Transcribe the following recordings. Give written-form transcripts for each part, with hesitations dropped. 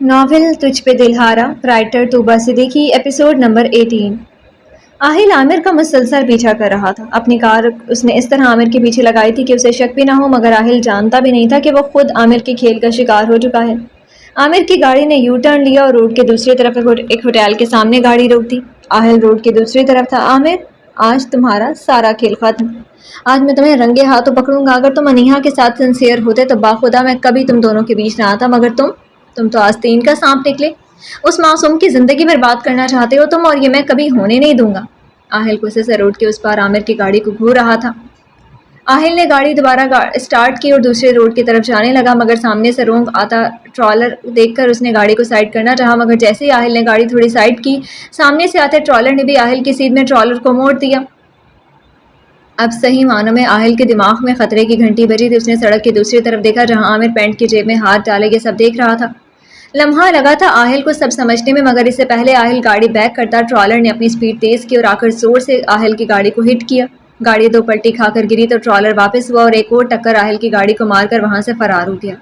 Novel تجھ پہ دلہارا، writer طوبہ Siddiqui, episode number 18۔ آہل عامر کا مسلسل پیچھا کر رہا تھا۔ اپنی کار اس نے اس طرح عامر کے پیچھے لگائی تھی کہ اسے شک بھی نہ ہو، مگر آہل جانتا بھی نہیں تھا کہ وہ خود عامر کے کھیل کا شکار ہو چکا ہے۔ عامر کی گاڑی نے یو ٹرن لیا اور روڈ کے دوسری طرف ایک ہوٹل کے سامنے گاڑی روک دی۔ آہل روڈ کی دوسری طرف تھا۔ عامر، آج تمہارا سارا کھیل ختم۔ آج میں تمہیں رنگے ہاتھوں پکڑوں گا۔ اگر تم انیہا کے ساتھ سنسیئر ہوتے تو باخدا میں کبھی تم دونوں کے بیچ نہ آتا، مگر تم تو آستین کا سانپ نکلے۔ اس معصوم کی زندگی برباد کرنا چاہتے ہو تم، اور یہ میں کبھی ہونے نہیں دوں گا۔ آہل غصے سے روڈ کے اس پار عامر کی گاڑی کو گھور رہا تھا۔ آہل نے گاڑی دوبارہ اسٹارٹ کی اور دوسرے روڈ کی طرف جانے لگا، مگر سامنے سے رونگ آتا ٹرالر دیکھ کر اس نے گاڑی کو سائڈ کرنا چاہا، مگر جیسے ہی آہل نے گاڑی تھوڑی سائڈ کی، سامنے سے آتے ٹرالر نے بھی آہل کی سیدھ میں ٹرالر کو موڑ دیا۔ اب صحیح معنوں میں آہل کے دماغ میں خطرے کی گھنٹی بجی تھی۔ اس نے سڑک کی دوسری طرف دیکھا جہاں عامر پینٹ کی جیب میں ہاتھ ڈالے یہ سب دیکھ رہا تھا۔ لمحہ لگا تھا آہل کو سب سمجھنے میں، مگر اس سے پہلے آہل گاڑی بیک کرتا ٹرالر نے اپنی سپیڈ تیز کی اور آ کر زور سے آہل کی گاڑی کو ہٹ کیا۔ گاڑی دو پلٹی کھا کر گری تو ٹرالر واپس ہوا اور ایک اور ٹکر آہل کی گاڑی کو مار کر وہاں سے فرار ہو گیا۔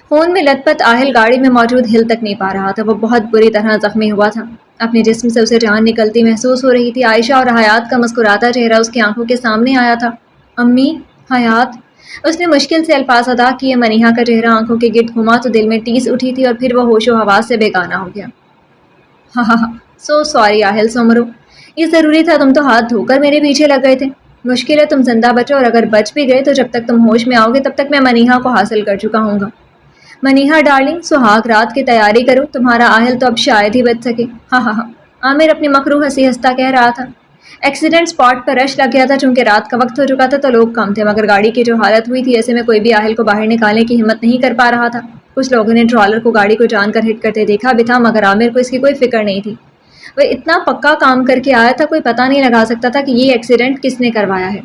خون میں لت پت آہل گاڑی میں موجود ہل تک نہیں پا رہا تھا۔ وہ بہت بری طرح زخمی ہوا تھا۔ اپنے جسم سے اسے جان نکلتی محسوس ہو رہی تھی۔ عائشہ اور حیات کا مسکراتا چہرہ اس کی آنکھوں کے سامنے آیا تھا۔ امی، حیات، اس نے مشکل سے الفاظ ادا کیے۔ منیہا کا چہرہ آنکھوں کے گرد گھوما تو دل میں ٹیس اٹھی تھی اور پھر وہ ہوش و حواس سے بیگانہ ہو گیا۔ ہاں ہاں ہاں، سو سوری آہل سومرو، یہ ضروری تھا، تم تو ہاتھ دھو کر میرے پیچھے لگ گئے تھے۔ مشکل ہے تم زندہ بچو، اور اگر بچ بھی گئے تو جب تک تم ہوش میں آؤ گے تب تک میں منیہا کو حاصل کر چکا ہوں گا۔ منیہا ڈارلنگ، سہاگ رات کی تیاری کرو، تمہارا آہل تو اب شاید ہی بچ سکے۔ ہاں ہاں ہاں، عامر اپنی مکروہ ہنسی ہنستا کہہ رہا تھا۔ ایکسیڈنٹ اسپاٹ پر رش لگ گیا تھا، چونکہ رات کا وقت ہو چکا تھا تو لوگ کم تھے، مگر گاڑی کی جو حالت ہوئی تھی ایسے میں کوئی بھی آہل کو باہر نکالنے کی ہمت نہیں کر پا رہا تھا۔ کچھ لوگوں نے ٹرالر کو گاڑی کو جان کر ہٹ کرتے دیکھا بھی تھا، مگر عامر کو اس کی کوئی فکر نہیں تھی۔ وہ اتنا پکا کام کر کے آیا تھا، کوئی پتہ نہیں لگا سکتا تھا کہ یہ ایکسیڈنٹ کس نے کروایا ہے۔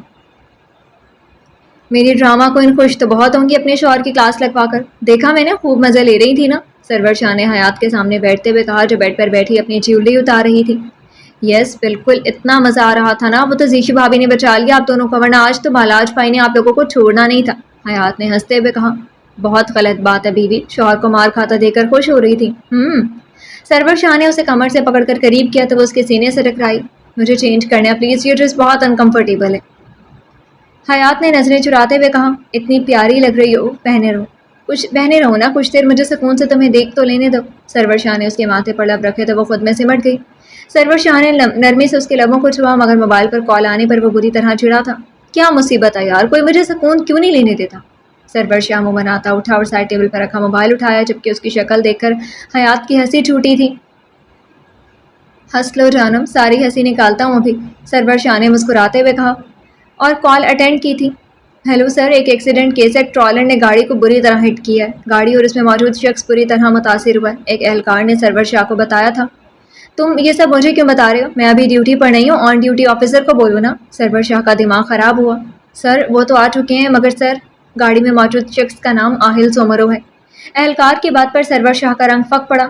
میری ڈرامہ کوئن خوش تو بہت ہوں گی اپنے شوہر کی کلاس لگوا کر، دیکھا میں نے، خوب مزے لے رہی تھی نا، سرور شاہ نے حیات کے سامنے بیٹھتے ہوئے کہا جو بیڈ پر بیٹھی اپنی جیولری اتار رہی تھی۔ یس بالکل، اتنا مزہ آ رہا تھا نا، وہ تو زیشو بھابی نے بچا لیا آپ دونوں کو، ورنہ آج تو بالاج بھائی نے آپ لوگوں کو چھوڑنا نہیں تھا، حیات نے ہنستے ہوئے کہا۔ بہت غلط بات ہے بیوی، شوہر کو مار کھاتا دیکھ کر خوش ہو رہی تھی۔ سرور شاہ نے اسے کمر سے پکڑ کر قریب کیا تو وہ اس کے سینے سے ٹکرائی۔ مجھے چینج کرنا ہے پلیز، یہ ڈریس بہت انکمفرٹیبل ہے، حیات نے نظریں چراتے ہوئے کہا۔ اتنی پیاری لگ رہی ہو، بہنے رہو نا کچھ دیر، مجھے سکون سے تمہیں دیکھ تو لینے دو۔ سرور شاہ نے اس کے ماتھے پر لب رکھے تو وہ خود میں سمٹ گئی۔ سرور شاہ نے نرمی سے اس کے لبوں کو چھوا، مگر موبائل پر کال آنے پر وہ بری طرح چڑا تھا۔ کیا مصیبت ہے یار، کوئی مجھے سکون کیوں نہیں لینے دیتا؟ سرور شاہ منہ بناتا اٹھا اور سائڈ ٹیبل پر رکھا موبائل اٹھایا، جبکہ اس کی شکل دیکھ کر حیات کی ہنسی چھوٹی تھی۔ ہنس لو جانم، ساری ہنسی نکالتا ہوں ابھی، سرور شاہ نے مسکراتے ہوئے کہا۔ اور کال اٹینڈ کی تھی۔ ہیلو سر، ایک ایکسیڈنٹ کیس ہے، ایک ٹرالر نے گاڑی کو بری طرح ہٹ کیا ہے، گاڑی اور اس میں موجود شخص بری طرح متاثر ہوا ہے، ایک اہلکار نے سرور شاہ کو بتایا تھا۔ تم یہ سب مجھے کیوں بتا رہے ہو؟ میں ابھی ڈیوٹی پر نہیں ہوں، آن ڈیوٹی آفیسر کو بولو نا۔ سرور شاہ کا دماغ خراب ہوا۔ سر وہ تو آ چکے ہیں، مگر سر، گاڑی میں موجود شخص کا نام آہل سومرو ہے۔ اہلکار کی بات پر سرور شاہ کا رنگ پھک پڑا۔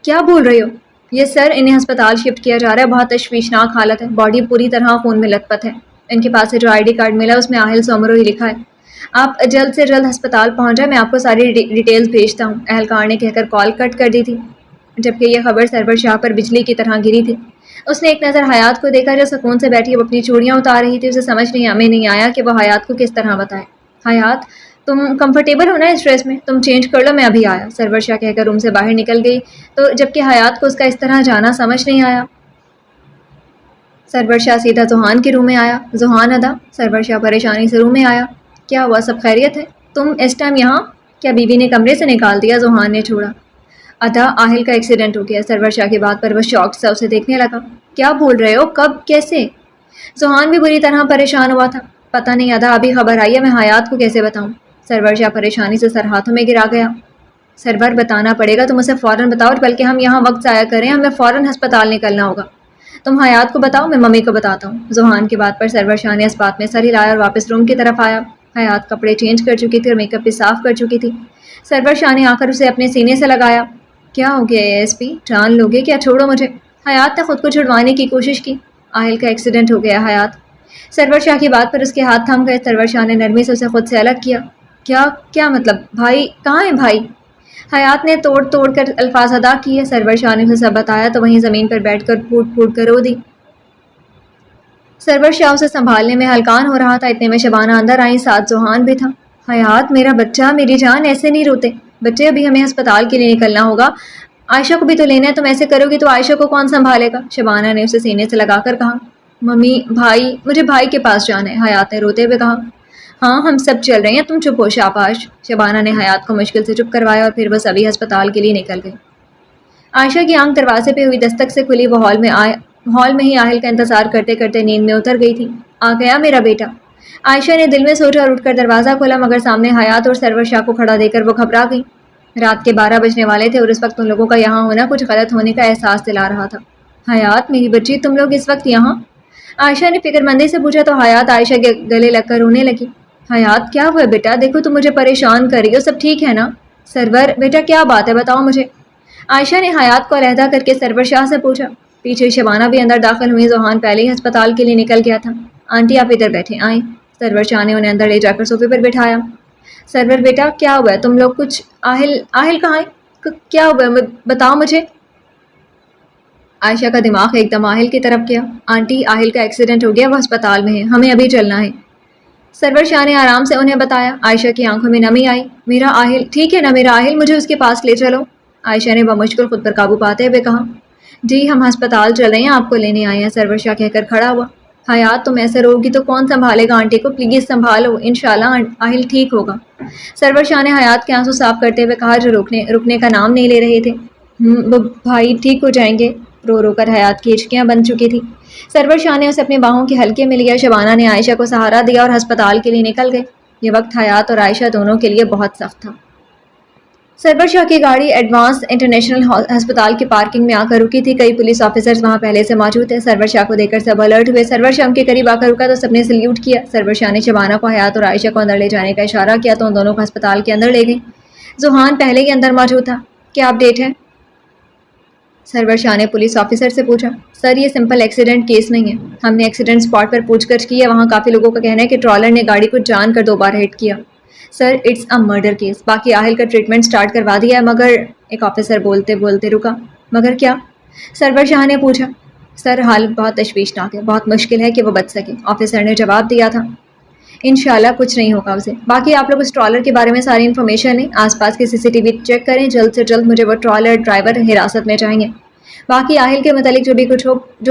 کیا بول رہے ہو؟ یہ سر، انہیں ہسپتال شفٹ کیا جا رہا ہے، بہت تشویشناک حالت ہے، باڈی پوری طرح خون میں لت پت ہے، ان کے پاس سے جو آئی ڈی کارڈ ملا اس میں آہل سومرو ہی لکھا ہے۔ آپ جلد سے جلد ہسپتال پہنچ جائیں، میں آپ کو ساری ڈیٹیلز بھیجتا ہوں، اہلکار نے کہہ کر کال کٹ کر دی تھی، جبکہ یہ خبر سرور شاہ پر بجلی کی طرح گری تھی۔ اس نے ایک نظر حیات کو دیکھا جو سکون سے بیٹھی اب اپنی چوڑیاں اتار رہی تھی۔ اسے سمجھ نہیں آیا کہ وہ حیات کو کس طرح بتائے۔ حیات، تم کمفرٹیبل ہو نا اس ڈریس میں؟ تم چینج کر لو، میں ابھی آیا، سرور شاہ کہہ کر روم سے باہر نکل گئی، تو جبکہ حیات کو اس کا اس طرح جانا سمجھ نہیں آیا۔ سرور شاہ سیدھا زوہان کے روم میں آیا۔ زوہان ادا، سرور شاہ پریشانی سے روم میں آیا۔ کیا ہوا، سب خیریت ہے؟ تم اس ٹائم یہاں؟ کیا بیوی نے کمرے سے نکال دیا؟ زوہان نے چھوڑا۔ ادا، آہل کا ایکسیڈنٹ ہو گیا، سرور شاہ کی بات پر وہ شوق سے اسے دیکھنے لگا۔ کیا بول رہے ہو، کب، کیسے؟ زوہان بھی بری طرح پریشان ہوا تھا۔ پتہ نہیں ادا، ابھی خبر آئی ہے، میں حیات کو کیسے بتاؤں؟ سرور شاہ پریشانی سے سر ہاتھوں میں گرا گیا۔ سرور، بتانا پڑے گا، تم اسے فوراً بتاؤ، بلکہ ہم یہاں وقت ضائع کریں، ہمیں فوراً ہسپتال نکلنا ہوگا۔ تم حیات کو بتاؤ، میں ممی کو بتاتا ہوں۔ زوہان کی بات پر سرور شاہ نے اس بات میں سر ہلایا اور واپس روم کی طرف آیا۔ حیات کپڑے چینج کر چکی تھی اور میک اپ بھی صاف کر چکی تھی۔ سرور شاہ نے آ کر اسے اپنے سینے سے لگایا۔ کیا ہو گیا اے ایس پی، جان لوگے کیا؟ چھوڑو مجھے۔ حیات نے خود کو چھڑوانے کی کوشش کی۔ آہل کا ایکسیڈنٹ ہو گیا حیات۔ سرور شاہ کی بات پر اس کے ہاتھ تھم گئے۔ سرور شاہ نے نرمی سے اسے خود سے الگ کیا۔ کیا مطلب؟ بھائی کہاں ہے بھائی؟ حیات نے توڑ توڑ کر الفاظ ادا کیے. سرور شاہ نے اسے سب بتایا تو وہیں زمین پر بیٹھ کر پھوٹ پھوٹ کر رو دی. سرور شاہ اسے سنبھالنے میں ہلکان ہو رہا تھا. اتنے میں شبانہ اندر آئی، ساتھ زوہان بھی تھا. حیات میرا بچہ، میری جان، ایسے نہیں روتے بچے، ابھی ہمیں ہسپتال کے لیے نکلنا ہوگا. عائشہ کو بھی تو لینا ہے، تم ایسے کرو گی تو عائشہ کو کون سنبھالے گا؟ شبانہ نے اسے سینے سے لگا کر کہا. ممی، بھائی، مجھے بھائی کے پاس جانا ہے، حیات نے روتے ہوئے کہا. ہاں ہم سب چل رہے ہیں، تم چپ ہو شاباش. شبانہ نے حیات کو مشکل سے چپ کروایا اور پھر وہ سبھی ہسپتال کے لیے نکل گئے. عائشہ کی آنکھ دروازے پہ ہوئی دستک سے کھلی. وہ ہال میں ہی آہل کا انتظار کرتے کرتے نیند میں اتر گئی تھی. آ گیا میرا بیٹا، عائشہ نے دل میں سوچا اور اٹھ کر دروازہ کھولا، مگر سامنے حیات اور سرور شاہ کو کھڑا دیکھ کر وہ گھبرا گئی. رات کے 12 بجنے والے تھے اور اس وقت ان لوگوں کا یہاں ہونا کچھ غلط ہونے کا احساس دلا رہا تھا. حیات میری بچی، تم لوگ اس وقت یہاں؟ عائشہ نے فکر مندی سے پوچھا تو حیات عائشہ کے گلے لگ کر رونے لگی. حیات کیا ہوا بیٹا؟ دیکھو تم مجھے پریشان کر رہی ہو، سب ٹھیک ہے نا؟ سرور بیٹا کیا بات ہے، بتاؤ مجھے. عائشہ نے حیات کو علیحدہ کر کے سرور شاہ سے پوچھا. پیچھے شبانہ بھی اندر داخل ہوئی. زوہان پہلے ہی ہسپتال کے لیے نکل گیا تھا. آنٹی آپ ادھر بیٹھے آئیں. سرور شاہ نے انہیں اندر لے جا کر صوفے پر بٹھایا. سرور بیٹا کیا ہوا ہے؟ تم لوگ کچھ آہل کہاں ہے؟ کیا ہوا ہے بتاؤ مجھے. عائشہ کا دماغ ایک دم آہل کی طرف گیا. آنٹی آہل کا ایکسیڈنٹ ہو گیا، وہ ہسپتال میں ہے، ہمیں ابھی چلنا ہے. سرور شاہ نے آرام سے انہیں بتایا. عائشہ کی آنکھوں میں نمی آئی. میرا آہل ٹھیک ہے نا؟ میرا آہل، مجھے اس کے پاس لے چلو. عائشہ نے بمشکل خود پر قابو پاتے ہوئے کہا. جی ہم ہسپتال چل رہے ہیں، آپ کو لینے آئے ہیں. سرور شاہ کہہ کر کھڑا ہوا. حیات تم ایسے رہو گی تو کون سنبھالے گا آنٹی کو؟ پلیز سنبھالو، انشاءاللہ آہل ٹھیک ہوگا. سرور شاہ نے حیات کے آنسو صاف کرتے ہوئے کہا جو رکنے کا نام نہیں لے رہے تھے. وہ بھائی ٹھیک ہو جائیں گے. رو رو کر حیات کی ہچکیاں بن چکی تھی. سرور شاہ نے اسے اپنی باہوں کے ہلکے میں لیا. شبانہ نے عائشہ کو سہارا دیا اور ہسپتال کے لیے نکل گئے. یہ وقت حیات اور عائشہ دونوں کے لیے بہت سخت تھا. سرور شاہ کی گاڑی ایڈوانس انٹرنیشنل ہسپتال کی پارکنگ میں آ کر رکی تھی. کئی پولیس آفیسرز وہاں پہلے سے موجود تھے. سرور شاہ کو دیکھ کر سب الرٹ ہوئے. سرور شاہ کے قریب آ کر رکا تو سب نے سلیوٹ کیا. سرور شاہ نے شبانہ کو حیات اور عائشہ کو اندر لے جانے کا اشارہ کیا تو ان دونوں کو ہسپتال کے اندر لے گئی. زوہان پہلے ہی اندر موجود تھا. کیا اپڈیٹ ہے؟ سرور شاہ نے پولیس آفیسر سے پوچھا. سر یہ سمپل ایکسیڈنٹ کیس نہیں ہے، ہم نے ایکسیڈنٹ اسپاٹ پر پوچھ گچھ کی ہے. وہاں کافی لوگوں کا کہنا ہے کہ ٹرالر نے گاڑی کو جان کر 2 بار ہٹ کیا. Sir it's a murder case. باقی آہل کا ٹریٹمنٹ سٹارٹ کروا دیا ہے. مگر ایک آفیسر بولتے بولتے رکا. مگر کیا؟ سرور شاہ نے پوچھا. سر حالت بہت تشویشناک ہے، بہت مشکل ہے کہ وہ بچ سکے. آفیسر نے جواب دیا تھا. انشاءاللہ کچھ نہیں ہوگا اسے. باقی آپ لوگ اس ٹرالر کے بارے میں ساری انفارمیشن لیں، آس پاس کی CCTV چیک کریں. جلد سے جلد مجھے وہ ٹرالر ڈرائیور حراست میں چاہیے. باقی آہل کے متعلق جو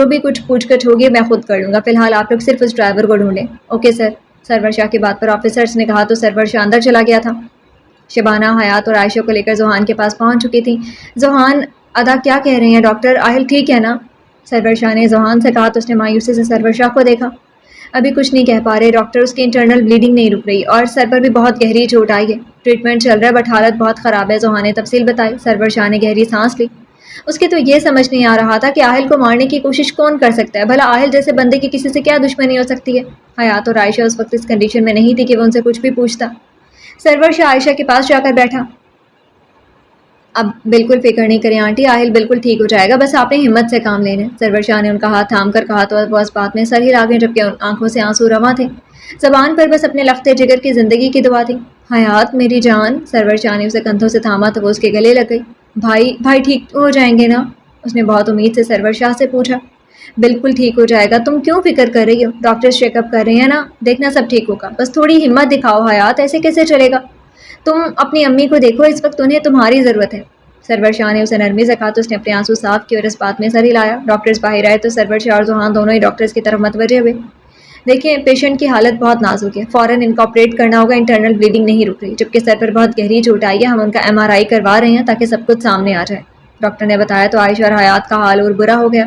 بھی کچھ پوچھ گچھ ہوگی میں خود کر لوں گا. فی الحال آپ لوگ صرف اس ڈرائیور کو ڈھونڈیں. Okay sir. سرور شاہ کی بات پر آفیسرز نے کہا تو سرور شاہ اندر چلا گیا تھا. شبانہ حیات اور عائشہ کو لے کر زوہان کے پاس پہنچ چکی تھی. زوہان ادا کیا کہہ رہے ہیں ڈاکٹر؟ آہل ٹھیک ہے نا؟ سرور شاہ نے زوہان سے کہا تو اس نے مایوسی سے سرور شاہ کو دیکھا. ابھی کچھ نہیں کہہ پا رہے ڈاکٹر، اس کی انٹرنل بلیڈنگ نہیں رک رہی اور سر پر بھی بہت گہری چوٹ آئی ہے. ٹریٹمنٹ چل رہا ہے بٹ حالت بہت خراب ہے. زوہان نے تفصیل بتائی. سرور شاہ نے گہری سانس لی. اس کے تو یہ سمجھ نہیں آ رہا تھا کہ آہل کو مارنے کی کوشش کون کر سکتا ہے. بھلا آہل جیسے بندے کی کسی سے کیا دشمنی ہو سکتی ہے؟ حیات اور عائشہ اس وقت اس کنڈیشن میں نہیں تھی کہ وہ ان سے کچھ بھی پوچھتا. سرور شاہ عائشہ کے پاس جا کر بیٹھا. اب بالکل فکر نہیں کریں آنٹی، آہل بالکل ٹھیک ہو جائے گا، بس آپ نے ہمت سے کام لینا ہے. سرور شاہ نے ان کا ہاتھ تھام کر کہا تو وہ اس بات میں سر ہی لاگے جبکہ ان آنکھوں سے آنسو رواں تھے. زبان پر بس اپنے لختے جگر کی زندگی کی دعا تھی. حیات میری جان. سرور شاہ نے اسے کندھوں سے تھاما تو وہ اس کے گلے لگ گئی. بھائی ٹھیک ہو جائیں گے نا؟ اس نے بہت امید سے سرور شاہ سے پوچھا. بالکل ٹھیک ہو جائے گا، تم کیوں فکر کر رہی ہو؟ ڈاکٹرز چیک اپ کر رہے ہیں نا، دیکھنا سب ٹھیک ہوگا. بس تھوڑی ہمت دکھاؤ حیات، ایسے کیسے چلے گا؟ تم اپنی امی کو دیکھو، اس وقت انہیں تمہاری ضرورت ہے. سرور شاہ نے اسے نرمی سے کہا تو اس نے اپنے آنسو صاف کیے اور اس بات میں سر ہلایا. ڈاکٹرز باہر آئے تو سرور شاہ اور زوہان دونوں ہی ڈاکٹرز کی طرف متوجہ ہوئے. دیکھیں پیشنٹ کی حالت بہت نازک ہے، فوراً ان کو آپریٹ کرنا ہوگا. انٹرنل بلیڈنگ نہیں رک رہی جبکہ سر پر بہت گہری چوٹ آئی ہے. ہم ان کا MRI کروا رہے ہیں تاکہ سب کچھ سامنے آ جائے. ڈاکٹر نے بتایا تو عائشہ اور حیات کا حال اور برا ہو گیا.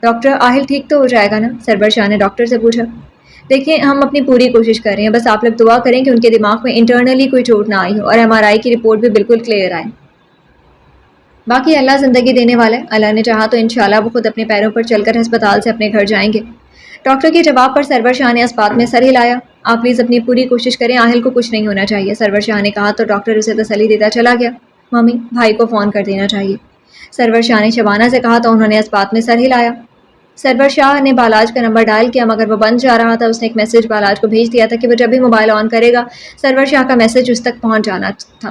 ڈاکٹر آہل ٹھیک تو ہو جائے گا نا؟ سرور شاہ نے ڈاکٹر سے پوچھا. دیکھیں ہم اپنی پوری کوشش کر رہے ہیں، بس آپ لوگ دعا کریں کہ ان کے دماغ میں انٹرنلی کوئی چوٹ نہ آئی ہو اور MRI کی رپورٹ بھی بالکل کلیئر آئے. باقی اللہ زندگی دینے والا ہے، اللہ نے چاہا تو انشاءاللہ وہ خود اپنے پیروں پر چل کر ہسپتال سے اپنے گھر جائیں گے. ڈاکٹر کے جواب پر سرور شاہ نے اس بات میں سر ہلایا. آپ پلیز اپنی پوری کوشش کریں، آہل کو کچھ نہیں ہونا چاہیے. سرور شاہ نے کہا تو ڈاکٹر اسے تسلی دیتا چلا گیا. ممی بھائی کو فون کر دینا چاہیے. سرور شاہ نے شبانہ سے کہا تو انہوں نے اس بات میں سر ہلایا. سرور شاہ نے بالاج کا نمبر ڈائل کیا مگر وہ بند جا رہا تھا. اس نے ایک میسج بالاج کو بھیج دیا تھا کہ وہ جب بھی موبائل آن کرے گا سرور شاہ کا میسج اس تک پہنچ جانا تھا.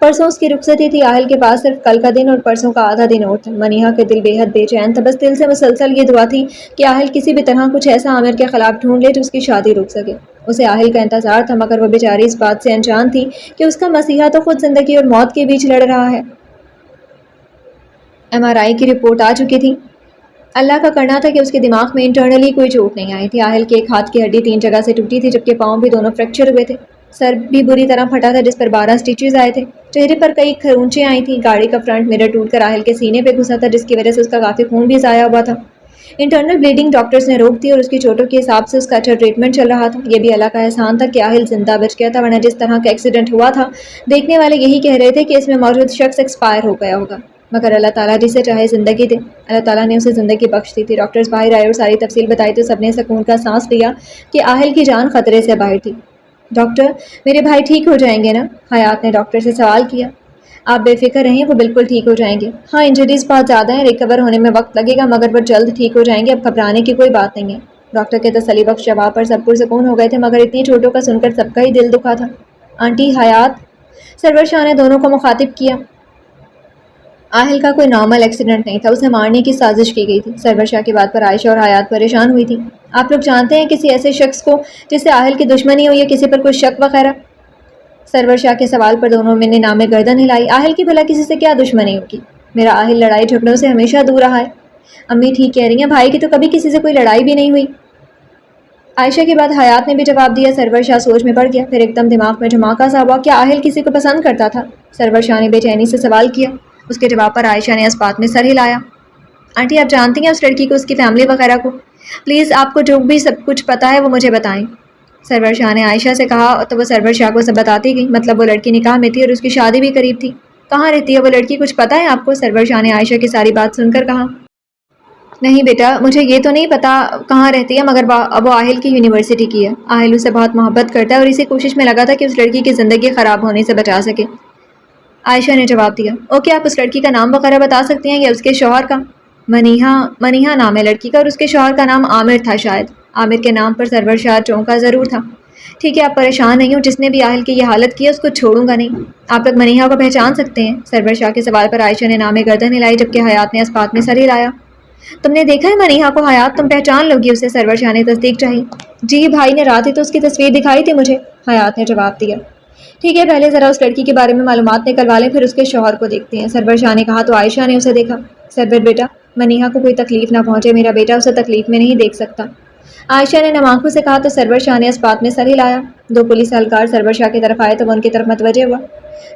پرسوں اس کی رخصتی تھی، آہل کے پاس صرف کل کا دن اور پرسوں کا آدھا دن اور تھا۔ منیہا کے دل بے حد بے چین تھا، بس دل سے مسلسل یہ دعا تھی کہ آہل کسی بھی طرح کچھ ایسا عامر کے خلاف ڈھونڈ لے جو اس کی شادی روک سکے۔ اسے آہل کا انتظار تھا، مگر وہ بیچاری اس بات سے انجان تھی کہ اس کا مسیحا تو خود زندگی اور موت کے بیچ لڑ رہا ہے۔ MRI کی رپورٹ آ چکی تھی۔ اللہ کا کرنا تھا کہ اس کے دماغ میں انٹرنلی کوئی چوٹ نہیں آئی تھی۔ آہل کے ایک ہاتھ کی ہڈی 3 جگہ سے ٹوٹی تھی، جبکہ پاؤں بھی دونوں فریکچر ہوئے تھے۔ سر بھی بری طرح پھٹا تھا، جس پر 12 سٹیچز آئے تھے۔ چہرے پر کئی کھرونچیں آئی تھیں۔ گاڑی کا فرنٹ مرر ٹوٹ کر آہل کے سینے پہ گھسا تھا، جس کی وجہ سے اس کا کافی خون بھی ضائع ہوا تھا۔ انٹرنل بلیڈنگ ڈاکٹرز نے روک دی اور اس کی چوٹوں کے حساب سے اس کا اچھا ٹریٹمنٹ چل رہا تھا۔ یہ بھی اللہ کا احسان تھا کہ آہل زندہ بچ گیا تھا، ورنہ جس طرح کا ایکسیڈنٹ ہوا تھا دیکھنے والے یہی کہہ رہے تھے کہ اس میں موجود شخص ایکسپائر ہو گیا ہوگا، مگر اللہ تعالیٰ جسے چاہے زندگی دے۔ اللہ تعالیٰ نے اسے زندگی بخش دی تھی۔ ڈاکٹرز باہر آئے اور ساری تفصیل بتائی تو سب نے سکون کا سانس لیا کہ آہل کی جان خطرے سے باہر تھی۔ ڈاکٹر، میرے بھائی ٹھیک ہو جائیں گے نا؟ حیات نے ڈاکٹر سے سوال کیا۔ آپ بے فکر رہیں، وہ بالکل ٹھیک ہو جائیں گے۔ ہاں، انجریز بہت زیادہ ہیں، ریکور ہونے میں وقت لگے گا، مگر وہ جلد ٹھیک ہو جائیں گے، اب گھبرانے کی کوئی بات نہیں ہے۔ ڈاکٹر کے تسلی بخش جواب پر سب پرسکون ہو گئے تھے، مگر اتنی چوٹوں کا سن کر سب کا ہی دل دکھا تھا۔ آنٹی حیات، سرور شاہ نے دونوں کو مخاطب کیا۔ آہل کا کوئی نارمل ایکسیڈنٹ نہیں تھا، اسے مارنے کی سازش کی گئی تھی۔ سرور شاہ کی بات پر عائشہ اور حیات پریشان ہوئی تھی۔ آپ لوگ جانتے ہیں کسی ایسے شخص کو جس سے آہل کی دشمنی ہو یا کسی پر کوئی شک وغیرہ؟ سرور شاہ کے سوال پر دونوں میں نے نام گردن ہلائی۔ آہل کی بھلا کسی سے کیا دشمنی ہوگی؟ میرا آہل لڑائی جھگڑوں سے ہمیشہ دور رہا ہے۔ امی ٹھیک کہہ رہی ہیں، بھائی کی تو کبھی کسی سے کوئی لڑائی بھی نہیں ہوئی۔ عائشہ کے بعد حیات نے بھی جواب دیا۔ سرور شاہ سوچ میں پڑ گیا، پھر ایک دم دماغ میں جھماکا سا ہوا۔ کیا آہل کسی کو پسند کرتا تھا؟ سرور شاہ نے بے چینی سے سوال کیا۔ اس کے جواب پر عائشہ نے اس بات میں سر ہلایا۔ آنٹی، آپ جانتی ہیں اس لڑکی کو، اس کی فیملی وغیرہ کو؟ پلیز آپ کو جو بھی سب کچھ پتہ ہے وہ مجھے بتائیں۔ سرور شاہ نے عائشہ سے کہا تو وہ سرور شاہ کو سب بتاتی گئی۔ مطلب وہ لڑکی نکاح میں تھی اور اس کی شادی بھی قریب تھی۔ کہاں رہتی ہے وہ لڑکی، کچھ پتہ ہے آپ کو؟ سرور شاہ نے عائشہ کی ساری بات سن کر کہا۔ نہیں بیٹا، مجھے یہ تو نہیں پتا کہاں رہتی ہے، مگر وہ آہل کی یونیورسٹی کی ہے۔ آہل اسے بہت محبت کرتا ہے اور اسی کوشش میں لگا تھا کہ اس لڑکی کی زندگی خراب ہونے سے بچا سکے۔ عائشہ نے جواب دیا۔ اوکے، آپ اس لڑکی کا نام وغیرہ بتا سکتی ہیں یا اس کے شوہر کا؟ منیہا نام ہے لڑکی کا اور اس کے شوہر کا نام عامر تھا شاید۔ عامر کے نام پر سرور شاہ چونکا ضرور تھا۔ ٹھیک ہے، آپ پریشان نہیں ہوں، جس نے بھی آہل کی یہ حالت کی ہے اس کو چھوڑوں گا نہیں۔ آپ لوگ منیہا کو پہچان سکتے ہیں؟ سرور شاہ کے سوال پر عائشہ نے نام گردن ہلائی، جبکہ حیات نے اس بات میں سر ہلایا۔ تم نے دیکھا ہے منیہا کو حیات؟ تم پہچان لوگی اسے؟ سرور شاہ نے تصدیق چاہی۔ جی، بھائی نے رات ہی تو اس کی تصویر دکھائی تھی مجھے، حیات نے جواب دیا۔ ٹھیک ہے، پہلے ذرا اس لڑکی کے بارے میں معلومات نکلوا لیں، پھر اس کے شوہر کو دیکھتے ہیں، سرور شاہ نے کہا تو عائشہ نے اسے دیکھا۔ سرور بیٹا، منیہا کو کوئی تکلیف نہ پہنچے، میرا بیٹا اسے تکلیف میں نہیں دیکھ سکتا، عائشہ نے نم آنکھوں سے کہا تو سرور شاہ نے اس بات میں سر ہلایا۔ 2 پولیس اہلکار سرور شاہ کی طرف آئے تو وہ ان کی طرف متوجہ ہوا۔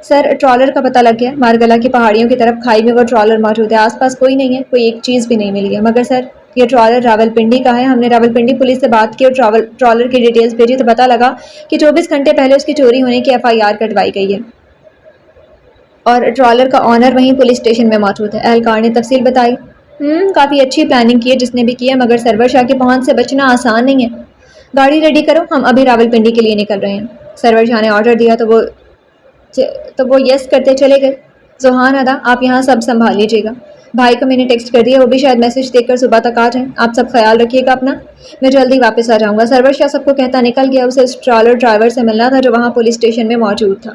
سر، ٹرالر کا پتہ لگ گیا، مارگلا کی پہاڑیوں کی طرف کھائی میں وہ ٹرالر موجود ہے، آس پاس کوئی نہیں ہے، کوئی ایک چیز بھی نہیں ملی ہے، مگر سر یہ ٹرالر راولپنڈی کا ہے۔ ہم نے راولپنڈی پولیس سے بات کی اور ٹرالر کی ڈیٹیلز بھیجی تو پتہ لگا کہ 24 گھنٹے پہلے اس کی چوری ہونے کی FIR کٹوائی گئی ہے اور ٹرالر کا آنر وہیں پولیس اسٹیشن میں موجود ہے، اہلکار نے تفصیل بتائی۔ کافی اچھی پلاننگ کی ہے جس نے بھی کی ہے، مگر سرور شاہ کے پہنچ سے بچنا آسان نہیں ہے۔ گاڑی ریڈی کرو، ہم ابھی راولپنڈی کے لیے نکل رہے ہیں۔ سرور شاہ نے آرڈر دیا تو وہ یس کرتے چلے گئے۔ زوہان ادا، آپ یہاں سب سنبھال لیجیے گا، بھائی کو میں نے ٹیکسٹ کر دیا، وہ بھی شاید میسج دیکھ کر صبح تک آ جائیں، آپ سب خیال رکھیے گا اپنا، میں جلدی واپس آ جاؤں گا۔ سرور شاہ سب کو کہتا نکل گیا، اسے اس ٹرالر ڈرائیور سے ملنا تھا جو وہاں پولیس اسٹیشن میں موجود تھا۔